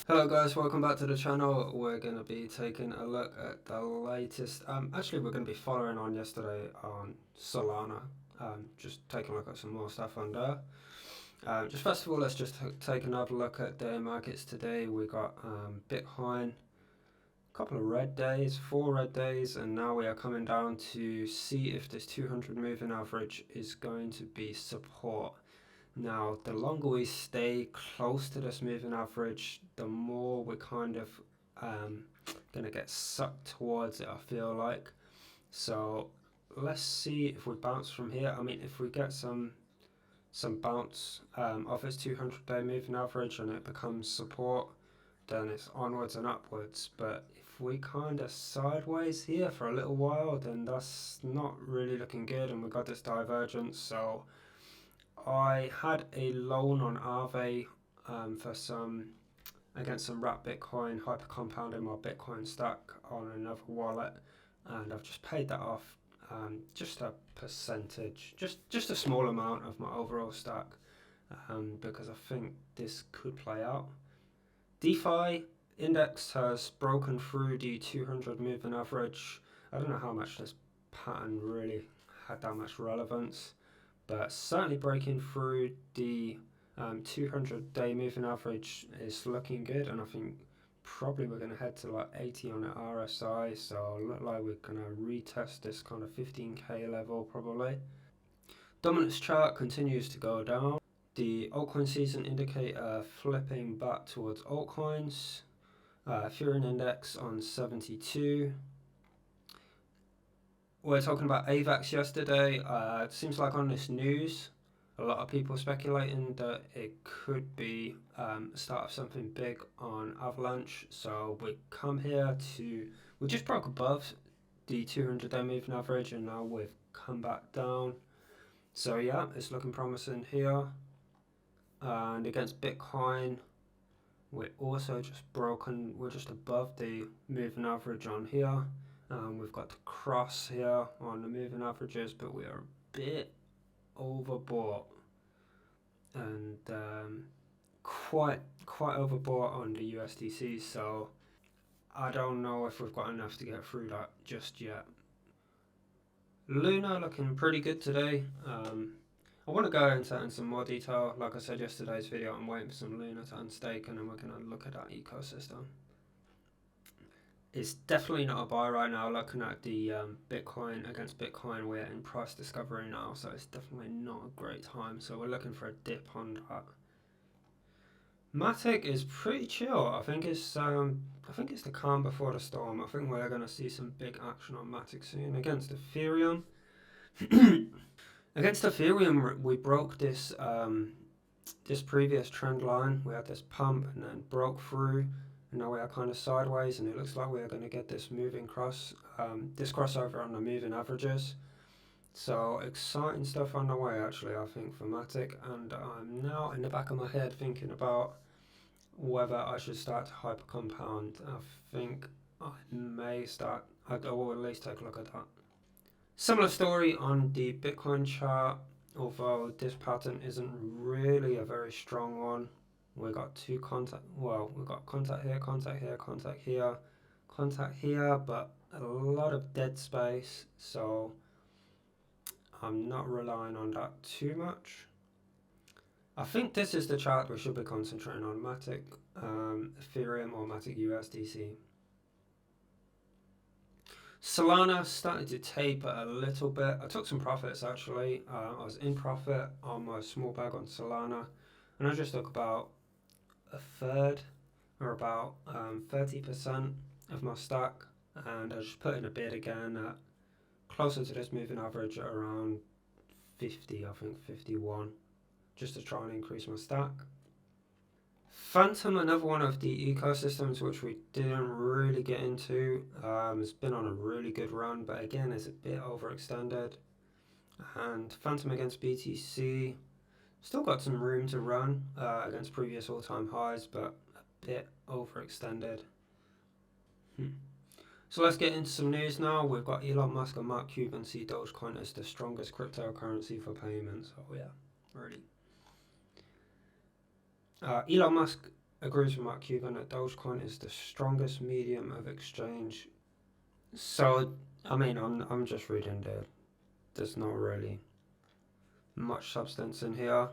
Hello guys, welcome back to the channel. We're going to be taking a look at the latest, actually we're going to be following on yesterday on Solana, just taking a look at some more stuff on there. Just first of all, let's just take another look at the markets today. We got Bitcoin, a couple of red days, 4 red days, and now we are coming down to see if this 200 moving average is going to be support. Now, the longer we stay close to this moving average, the more we're kind of going to get sucked towards it, I feel like. So let's see if we bounce from here. I mean, if we get some bounce off its 200-day moving average and it becomes support, then it's onwards and upwards. But if we kind of sideways here for a little while, then that's not really looking good, and we got this divergence. So I had a loan on Aave against some wrapped Bitcoin, hyper compounding my Bitcoin stack on another wallet, and I've just paid that off, just a percentage, just a small amount of my overall stack, because I think this could play out. DeFi index has broken through the 200 moving average. I don't know how much this pattern really had that much relevance, but certainly breaking through the 200-day moving average is looking good, and I think probably we're going to head to like 80 on the RSI, so look like we're going to retest this kind of 15k level probably. Dominance chart continues to go down. The altcoin season indicator flipping back towards altcoins. Ethereum index on 72. We're talking about AVAX yesterday. It seems like on this news, a lot of people speculating that it could be the start of something big on Avalanche. So we come here we just broke above the 200-day moving average, and now we've come back down. So yeah, it's looking promising here. And against Bitcoin, we're also we're just above the moving average on here. We've got the cross here on the moving averages, but we are a bit overbought, and quite overbought on the USDC, so I don't know if we've got enough to get through that just yet. Luna looking pretty good today. I want to go into that in some more detail. Like I said yesterday's video, I'm waiting for some Luna to unstake, and then we're going to look at that ecosystem. It's definitely not a buy right now. Looking at the Bitcoin against Bitcoin, we're in price discovery now, so it's definitely not a great time. So we're looking for a dip on that. Matic is pretty chill. I think it's the calm before the storm. I think we're going to see some big action on Matic soon against Ethereum. Against Ethereum, we broke this this previous trend line. We had this pump and then broke through, and now we are kind of sideways, and it looks like we are going to get this moving this crossover on the moving averages. So exciting stuff on the way, actually, I think, for Matic. And I'm now in the back of my head thinking about whether I should start to hyper compound. I think I may start. I will at least take a look at that. Similar story on the Bitcoin chart, although this pattern isn't really a very strong one. We got two contact. Well, we got contact here, contact here, contact here, contact here, but a lot of dead space. So I'm not relying on that too much. I think this is the chart we should be concentrating on: Matic, Ethereum, or Matic USDC. Solana started to taper a little bit. I took some profits actually. I was in profit on my small bag on Solana, and I just took about a third, or about 30% of my stack, and I just put in a bid again at closer to this moving average at around 50, I think 51, just to try and increase my stack. Phantom, another one of the ecosystems which we didn't really get into. It's been on a really good run, but again, it's a bit overextended. And Phantom against BTC, still got some room to run against previous all-time highs, but a bit overextended. So let's get into some news now. We've got Elon Musk and Mark Cuban see DOGECOIN as the strongest cryptocurrency for payments. Oh yeah, really. Elon Musk agrees with Mark Cuban that Dogecoin is the strongest medium of exchange. So, I mean, I'm just reading there. There's not really much substance in here.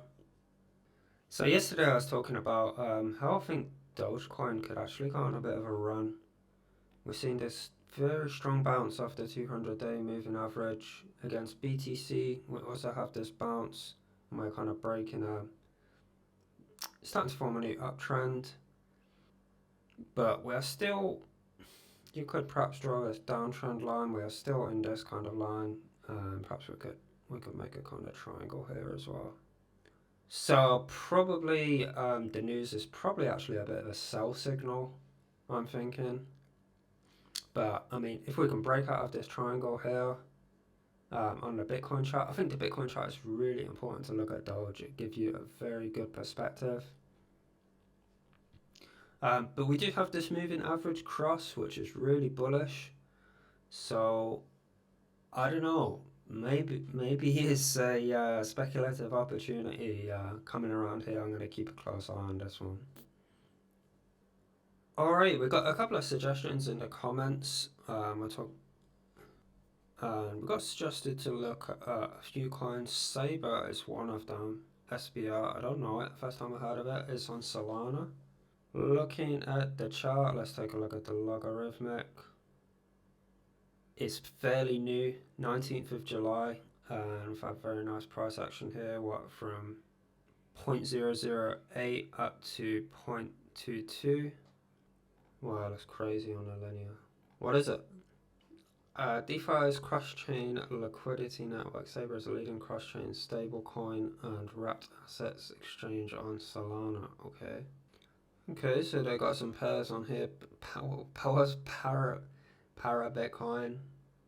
So yesterday I was talking about how I think Dogecoin could actually go on a bit of a run. We're seeing this very strong bounce off the 200-day moving average against BTC. We also have this bounce, and we're kind of breaking starting to form a new uptrend. But we're still, you could perhaps draw this downtrend line. We are still in this kind of line. Perhaps we could make a kind of triangle here as well. So probably the news is probably actually a bit of a sell signal, I'm thinking. But I mean, if we can break out of this triangle here on the Bitcoin chart, I think the Bitcoin chart is really important to look at Doge. It gives you a very good perspective. But we do have this moving average cross, which is really bullish. So I don't know. Maybe it's a speculative opportunity coming around here. I'm going to keep a close eye on this one. Alright, we got a couple of suggestions in the comments. We got suggested to look at a few coins. Saber is one of them. SBR, I don't know it. First time I heard of it is on Solana. Looking at the chart, let's take a look at the logarithmic. It's fairly new, 19th of July, and we've had very nice price action here, from 0.008 up to 0.22. Wow, that's crazy on a linear. What is it? DeFi's cross-chain liquidity network. Saber is a leading cross-chain stablecoin and wrapped assets exchange on Solana. Okay, so they got some pairs on here. PARROT Bitcoin,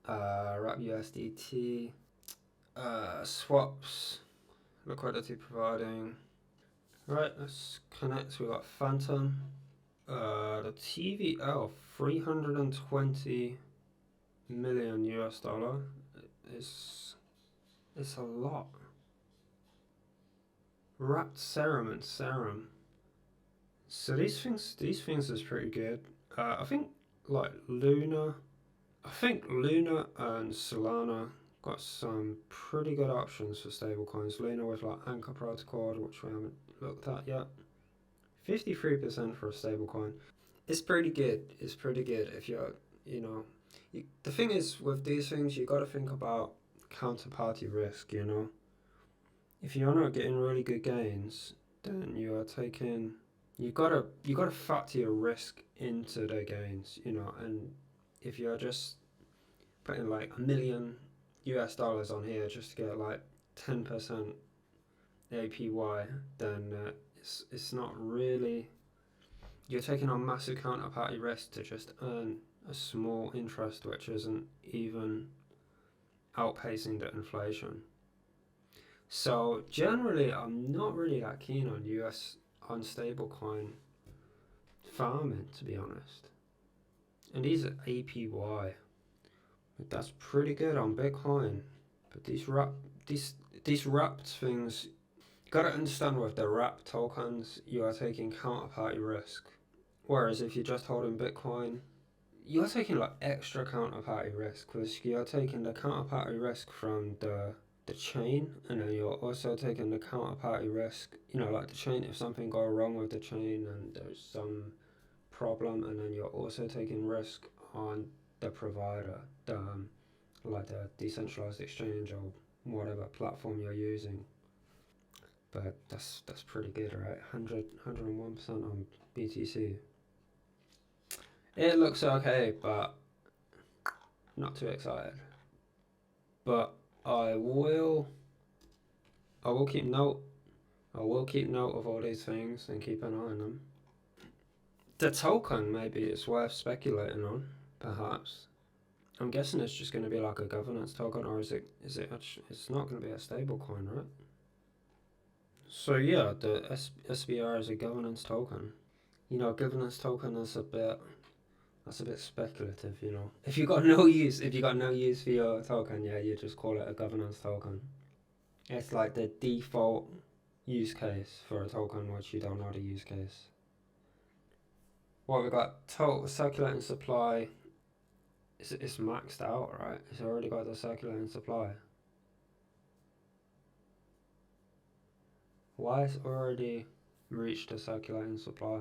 wrap USDT, swaps, liquidity providing. Right, let's connect. We got Phantom. The TVL, 320 million US dollar is a lot. Wrapped Serum and Serum. So these things is pretty good. I think Luna and Solana got some pretty good options for stablecoins. Luna with Anchor Protocol, which we haven't looked at yet. 53% for a stablecoin. It's pretty good. If you're, the thing is with these things, you got to think about counterparty risk. If you're not getting really good gains, then you gotta factor your risk into the gains. And if you're just putting $1 million US on here just to get 10% APY, then it's not really. You're taking on massive counterparty risk to just earn a small interest, which isn't even outpacing the inflation. So generally, I'm not really that keen on stablecoin farming, to be honest. And these are APY. But that's pretty good on Bitcoin. But these wrapped things, you gotta understand with the wrapped tokens, you are taking counterparty risk. Whereas if you're just holding Bitcoin, you're taking extra counterparty risk, because you're taking the counterparty risk from the chain, and then you're also taking the counterparty risk, the chain, if something goes wrong with the chain and there's some problem, and then you're also taking risk on the provider, the decentralized exchange or whatever platform you're using. But that's pretty good, right? 101% on BTC. It looks okay, but not too excited. But I will keep note of all these things and keep an eye on them. The token maybe is worth speculating on, perhaps. I'm guessing it's just going to be like a governance token, or is it actually, it's not going to be a stable coin, right? So yeah, the SBR is a governance token. Governance token is a bit speculative, If you got no use for your token, yeah, you just call it a governance token. It's like the default use case for a token which you don't know the use case. Well, we got total circulating supply. It's maxed out, right? It's already got the circulating supply. Why has it already reached the circulating supply?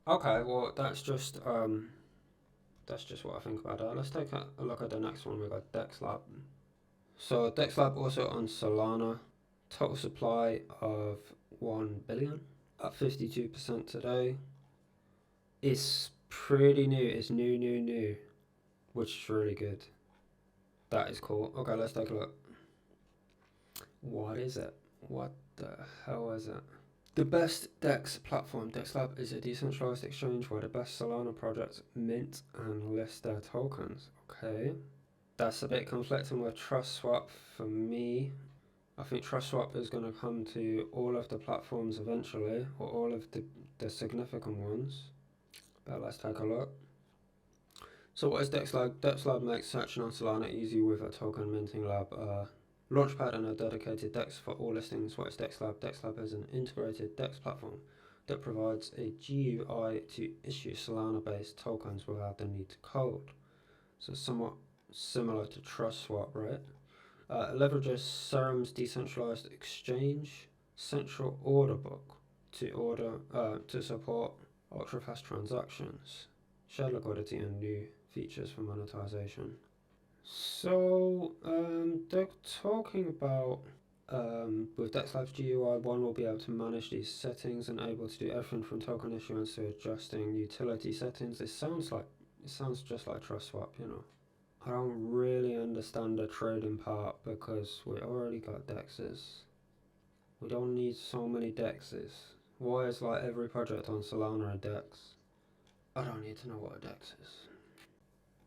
Okay, well that's just what I think about that. Let's take a look at the next one. We got DexLab. So DexLab also on Solana. Total supply of 1 billion, up 52% today. It's pretty new. It's new, which is really good. That is cool. Okay, let's take a look. What is it? What the hell is it? The best DEX platform. DexLab is a decentralized exchange where the best Solana projects mint and list their tokens. Okay. That's a bit conflicting with TrustSwap for me. I think TrustSwap is going to come to all of the platforms eventually, or all of the significant ones. But let's take a look. So what is DexLab? DexLab makes searching on Solana easy with a token minting lab, launchpad and a dedicated DEX for all listings. What is DexLab? DexLab is an integrated DEX platform that provides a GUI to issue Solana-based tokens without the need to code. So somewhat similar to TrustSwap, right? It leverages Serum's decentralized exchange central order book to support ultra-fast transactions, shared liquidity, and new features for monetization. So they're talking about with DexLab's GUI, one will be able to manage these settings and able to do everything from token issuance to adjusting utility settings. It sounds just like TrustSwap, you know. I don't really understand the trading part because we already got DEXs. We don't need so many DEXs. Why is like every project on Solana a DEX? I don't need to know what a DEX is.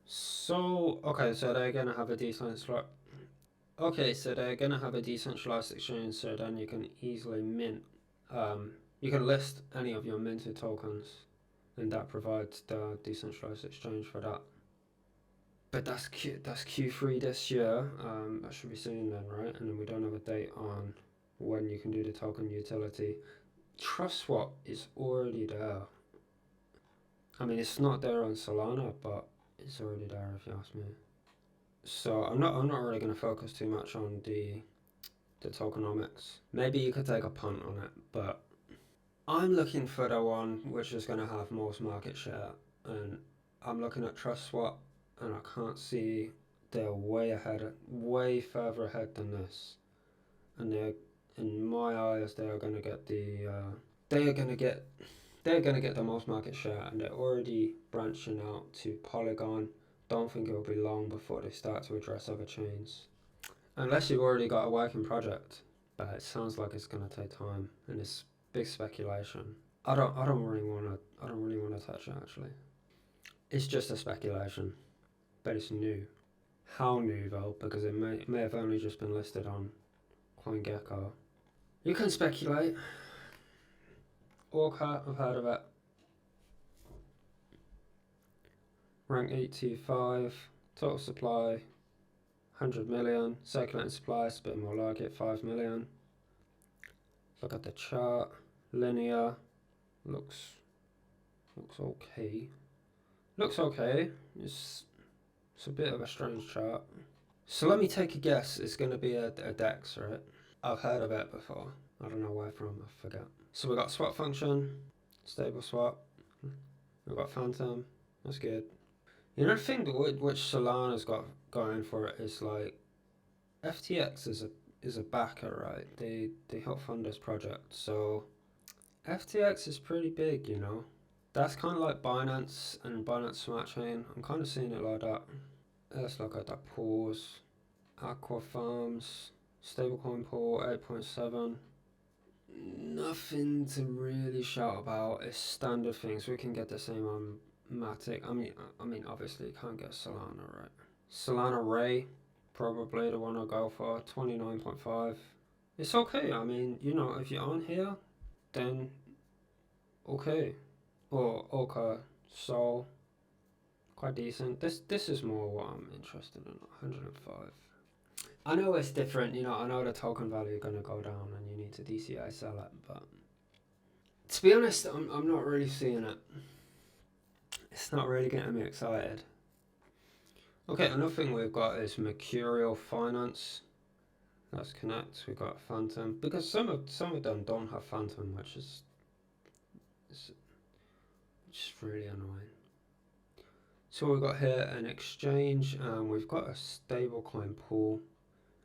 So, okay, so they're gonna have a decentralized. Okay, so they're gonna have a decentralized exchange, so then you can easily mint. You can list any of your minted tokens, and that provides the decentralized exchange for that. But that's Q3 this year. That should be soon then, right? And then we don't have a date on when you can do the token utility. TrustSwap is already there. I mean, it's not there on Solana, but it's already there if you ask me. So I'm not really going to focus too much on the tokenomics. Maybe you could take a punt on it, but I'm looking for the one which is going to have most market share, and I'm looking at TrustSwap, and I can't see they're way further ahead than this, and they're, in my eyes, they are going to get the most market share, and they're already branching out to Polygon. Don't think it'll be long before they start to address other chains, unless you've already got a working project. But it sounds like it's going to take time, and it's big speculation. I don't really want to touch it actually. It's just a speculation, but it's new. How new though? Because it may have only just been listed on CoinGecko. You can speculate. Orca, I've heard of it. Rank 825, total supply 100 million, circulating supply is a bit more like it, 5 million. Look at the chart, linear, looks okay. Looks okay, it's a bit of a strange chart. So let me take a guess, it's going to be a DEX, right? I've heard of it before, I don't know where from, I forget. So we got swap function, stable swap, we've got phantom, that's good. You know, the thing which Solana's got going for it is like FTX is a backer, right? They help fund this project, so FTX is pretty big, you know. That's kind of like Binance and Binance Smart Chain. I'm kind of seeing it like that. Let's look at that pools. Aqua Farms, stablecoin pool 8.7. Nothing to really shout about. It's standard things. We can get the same on Matic. I mean, obviously you can't get Solana, right? Solana Ray, probably the one I'll go for. 29.5. It's okay. I mean, you know, if you're on here, then okay. Or Oka Sol, quite decent. This is more what I'm interested in. 105. I know it's different, you know, I know the token value is going to go down and you need to DCI sell it, but to be honest, I'm not really seeing it. it's not really getting me excited. Okay, another thing we've got is Mercurial Finance. Let's connect. We've got Phantom, because some of them don't have Phantom, which is just really annoying. So we've got here an exchange, and we've got a stablecoin pool,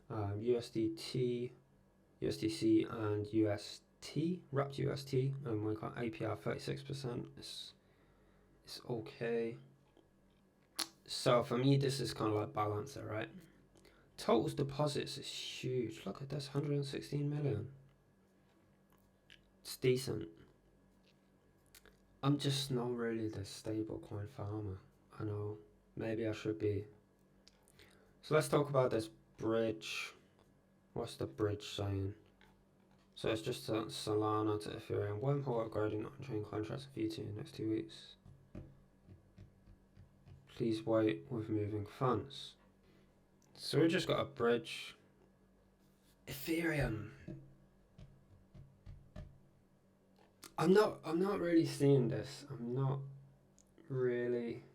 USDT, USDC, and UST, wrapped UST, and we've got APR 36%. It's okay. So for me, this is kind of like balancer, right? Total deposits is huge. Look at this, 116 million. It's decent. I'm just not really the stablecoin farmer. I know, maybe I should be. So let's talk about this bridge. What's the bridge saying? So it's just Solana to Ethereum. Wormhole upgrading on-chain contracts of VT in the next 2 weeks. Please wait with moving funds. So we just got a bridge. Ethereum. I'm not really seeing this. I'm not really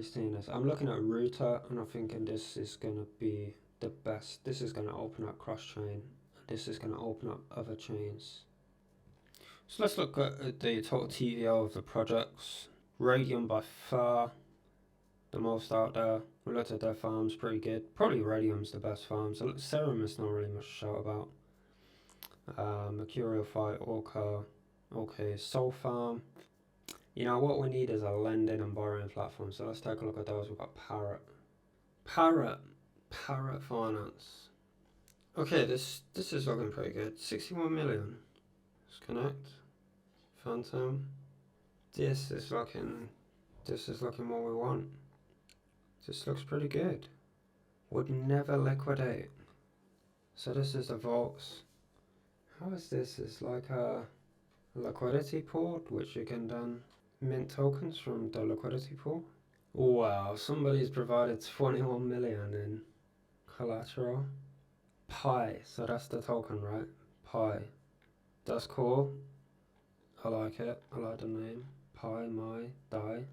seeing this. I'm looking at Router and I'm thinking this is gonna be the best. This is gonna open up cross-chain. This is gonna open up other chains. So let's look at the total TVL of the projects. Radium by far the most out there. We looked at their farms, pretty good. Probably Radium's the best farm. So Serum is not really much to shout about. Mercurial Fight, Orca, okay, SOLFARM. You know what we need is a lending and borrowing platform. So let's take a look at those. We've got PARROT Finance. Okay, this is looking pretty good. 61 million. Let's connect. Phantom. This is looking what we want. This looks pretty good. Would never liquidate. So this is the vaults. How is this? It's like a liquidity pool, which you can then mint tokens from the liquidity pool. Wow, somebody's provided 21 million in collateral. Pi, so that's the token, right? Pi. That's cool. I like it. I like the name. Pi, my, die.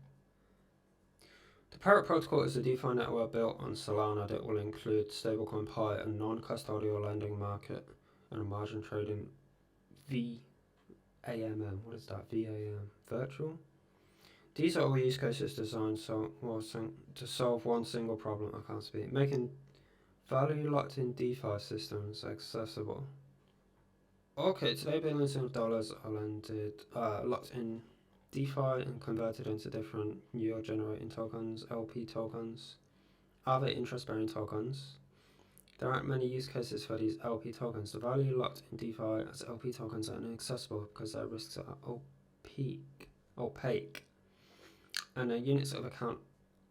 The Parrot protocol is a DeFi network built on Solana that will include stablecoin Pi, a non-custodial lending market, and a margin trading VAMM. What is that? VAM. Virtual? These are all use cases designed to solve one single problem. I can't speak. Making value locked in DeFi systems accessible. Okay, today billions of dollars are locked in DeFi and converted into different yield generating tokens, LP tokens, other interest bearing tokens. There aren't many use cases for these LP tokens. The value locked in DeFi as LP tokens are inaccessible because their risks are opaque, and their units of account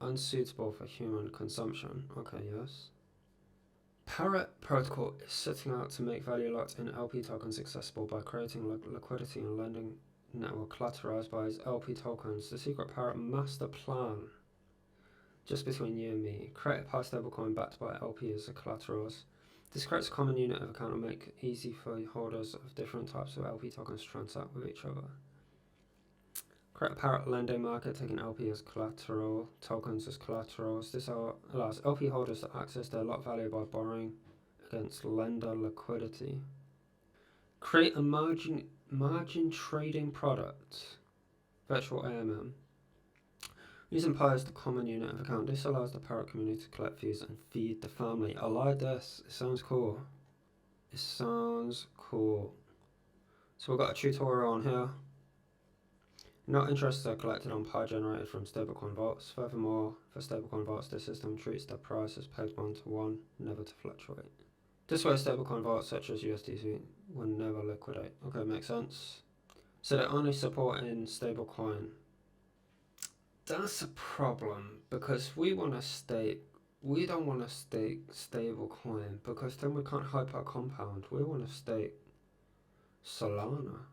unsuitable for human consumption. Okay, yes. Parrot protocol is setting out to make value locked in LP tokens accessible by creating liquidity and lending network collateralized by its LP tokens. The secret Parrot master plan, just between you and me. Create a Pi stablecoin backed by LP as the collaterals. This creates a common unit of account and make it easy for holders of different types of LP tokens to transact with each other. Create a Parrot lending market, taking LP as collateral, tokens as collaterals. This allows LP holders to access their locked value by borrowing against lender liquidity. Create a margin trading product, virtual AMM. Using Pi as the common unit of account, this allows the Parrot community to collect fees and feed the family. I like this. It sounds cool. So we've got a tutorial on here. Not interests are collected on Pi generated from stablecoin vaults. Furthermore, for stablecoin vaults, the system treats their price as pegged 1-to-1, never to fluctuate. This way, stablecoin vaults such as USDC will never liquidate. Okay, makes sense. So they're only supporting stablecoin. That's a problem because we don't want to stake stablecoin because then we can't hype our compound. We want to stake Solana.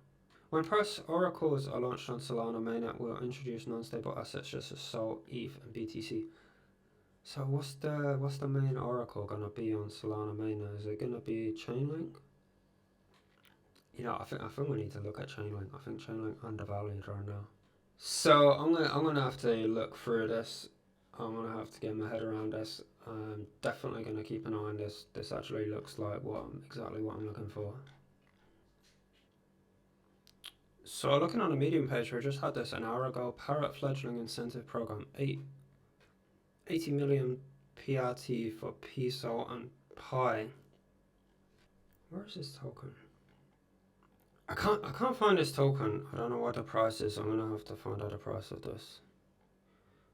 When price oracles are launched on Solana mainnet, we'll introduce non-stable assets such as Sol, ETH, and BTC. So what's the main oracle gonna be on Solana mainnet? Is it gonna be Chainlink? you know, I think we need to look at Chainlink. I think Chainlink undervalued right now. So I'm gonna have to look through this. I'm gonna have to get my head around this. I'm definitely gonna keep an eye on this. This actually looks like exactly what I'm looking for. So looking on the Medium page, we just had this an hour ago. Parrot fledgling incentive program, 80 million PRT for Piso and Pi. Where is this token? I can't find this token. I don't know what the price is. I'm gonna have to find out the price of this.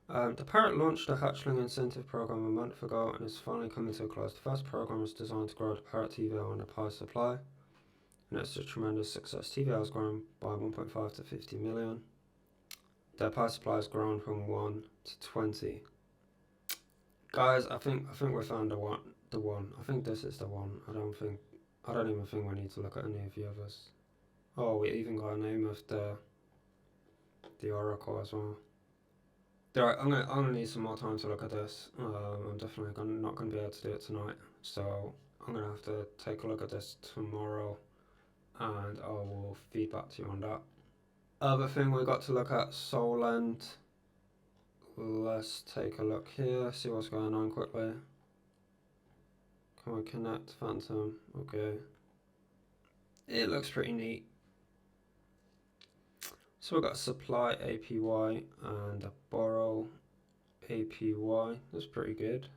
The Parrot launched the hatchling incentive program a month ago and is finally coming to a close. The first program was designed to grow the Parrot TVL and the Pi supply, and it's a tremendous success. TVL has grown by 1.5 to 50 million. Their Pi supply has grown from 1 to 20. Guys, I think we found the one. I think this is the one. I don't even think we need to look at any of the others. Oh, we even got a name of the oracle as well. I'm gonna need some more time to look at this. I'm definitely not gonna be able to do it tonight, so I'm gonna have to take a look at this tomorrow, and I will feed back to you on that. Other thing we got to look at, Solend. Let's take a look here, see what's going on quickly. Can we connect Phantom? Okay. It looks pretty neat. So we've got a supply APY and a borrow APY. That's pretty good.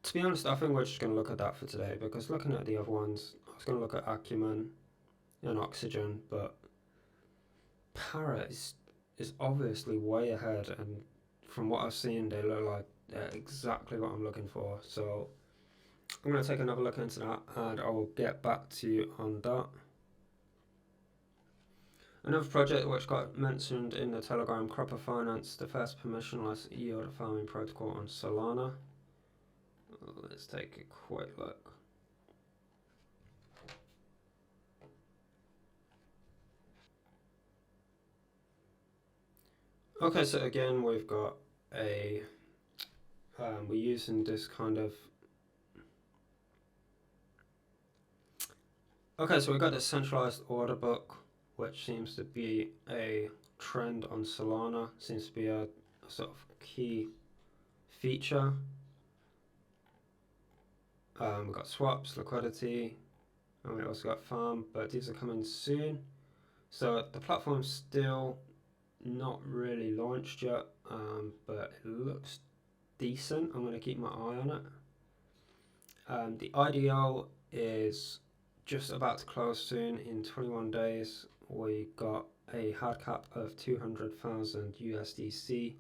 To be honest, I think we're just going to look at that for today, because looking at the other ones, I was going to look at Acumen and Oxygen, but Parrot is obviously way ahead, and from what I've seen, they look like they're exactly what I'm looking for. So I'm going to take another look into that, and I will get back to you on that. Another project which got mentioned in the Telegram, Cropper Finance, the first permissionless yield farming protocol on Solana. Let's take a quick look. Okay, so again we've got a we're using this kind of so we've got this centralized order book, which seems to be a trend on Solana, seems to be a sort of key feature. We've got swaps, liquidity, and we also got farm, but these are coming soon. So the platform's still not really launched yet, but it looks decent. I'm going to keep my eye on it. The IDO is just about to close soon. In 21 days, we got a hard cap of 200,000 USDC.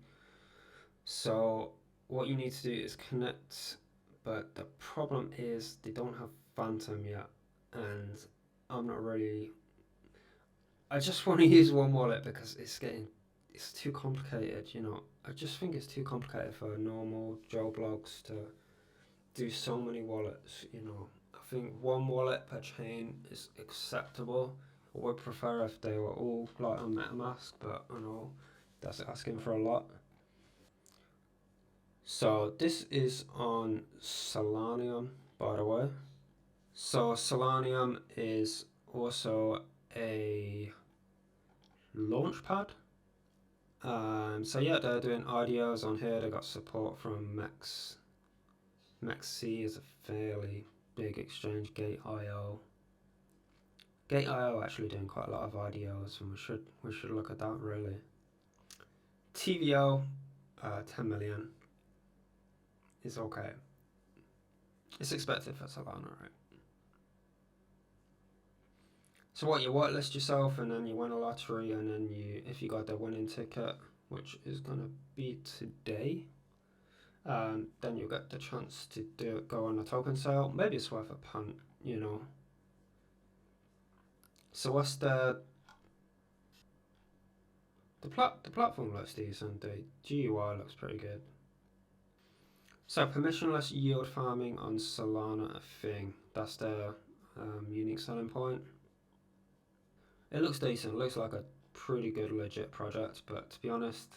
So what you need to do is connect, but the problem is they don't have Phantom yet, and I'm not really. I just want to use one wallet because it's too complicated, you know. I just think it's too complicated for normal Joe Blogs to do so many wallets, you know. I think one wallet per chain is acceptable. I would prefer if they were all like on MetaMask, but I know that's asking for a lot. So this is on Solanium, by the way. So Solanium is also a launchpad. So yeah, they're doing IDOs on here. They got support from Mex. MEXC is a fairly big exchange. Gate.io. Gate.io actually doing quite a lot of IDOs, and we should look at that really. TVO, 10 million is okay. It's expected for Solana, right? So what, you whitelist yourself and then you win a lottery, and then if you got the winning ticket, which is gonna be today, then you get the chance to go on a token sale. Maybe it's worth a punt, you know. So what's the platform looks decent. The GUI looks pretty good. So permissionless yield farming on Solana a thing. That's their unique selling point. It looks decent. It looks like a pretty good legit project, but to be honest,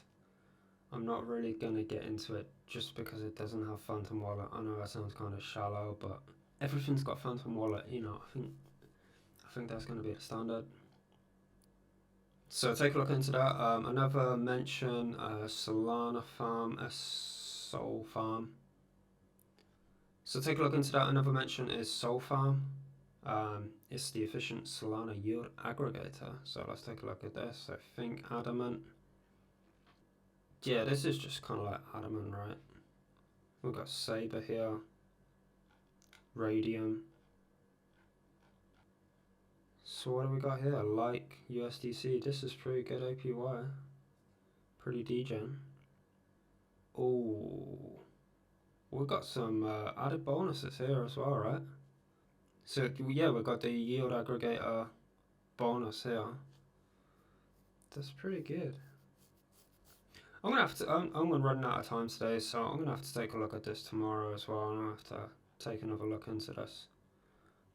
I'm not really gonna get into it just because it doesn't have Phantom Wallet. I know that sounds kind of shallow, but everything's got Phantom Wallet. You know, I think that's going to be the standard. So take a look into that. Another mention, Solana farm, SOLFARM. So take a look into that. Another mention is SOLFARM. It's the efficient Solana yield aggregator. So let's take a look at this. I think Adamant. Yeah, this is just kind of like Adamant, right? We've got Saber here, Radium. So what do we got here? Like USDC. This is pretty good APY. Pretty degen. Oh, we've got some added bonuses here as well, right? So yeah, we've got the yield aggregator bonus here. That's pretty good. I'm gonna run out of time today, so I'm gonna have to take a look at this tomorrow as well, and I'll have to take another look into this.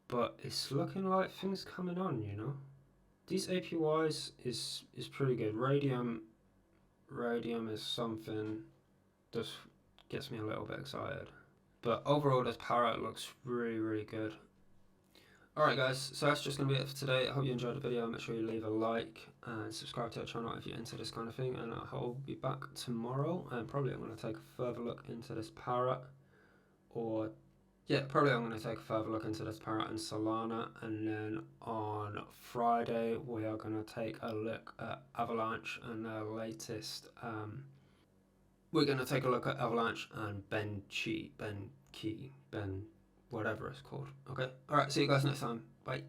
But it's looking like things coming on, you know. These APYs is pretty good. Radium is something that gets me a little bit excited. But overall, this Parrot looks really good. Alright guys, so that's just going to be it for today. I hope you enjoyed the video. Make sure you leave a like and subscribe to our channel if you're into this kind of thing. And I'll be back tomorrow, and probably I'm going to take a further look into this Parrot. Probably I'm going to take a further look into this Parrot and Solana. And then on Friday, we are going to take a look at Avalanche and their latest... we're going to take a look at Avalanche and Ben whatever it's called. Okay, alright, see you guys next time. Bye.